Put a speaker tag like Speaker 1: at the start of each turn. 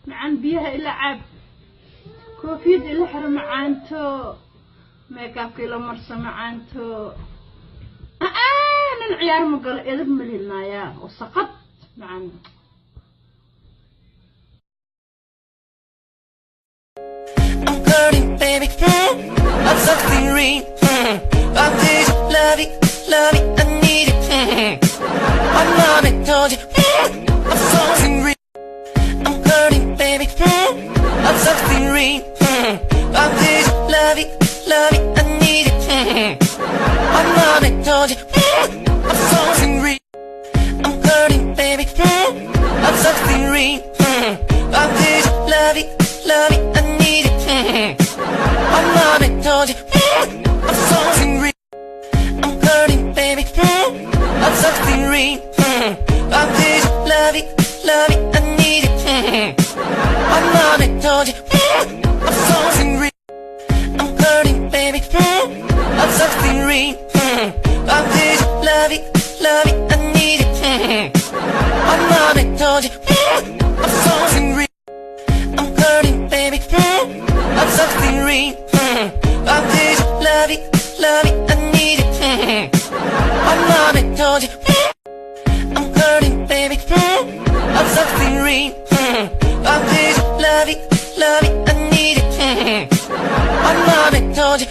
Speaker 1: معان بيها إلا عاب كوفيد إلا حرم معانتو ميك اب كيلو مرسى معانتو أنا العيار مقال إذب ملينا يا وسقط معان
Speaker 2: I'm hurting, baby. I'm something real. I need it, love it, I need it. My mama told you I'm something real. I'm hurting, baby. I'm something real. I need it, love it, I need it. My mama told you I'm something real. I'm hurting, baby. I'm something real. I need it, love it, I need it. My mama told you I'm something real. I'm hurting, baby. I'm something real. I need it, love it, I need it. My mama told you I'm something real. I'm hurting, baby. I'm something real. I need it, love it, I need it. My mama told you I'm something real. I'm hurting, baby. I'm something real. I need it, love it, I need it. My mama told you I'm hurting, baby. I'm something real. I need it, love it, I need it. My mama told you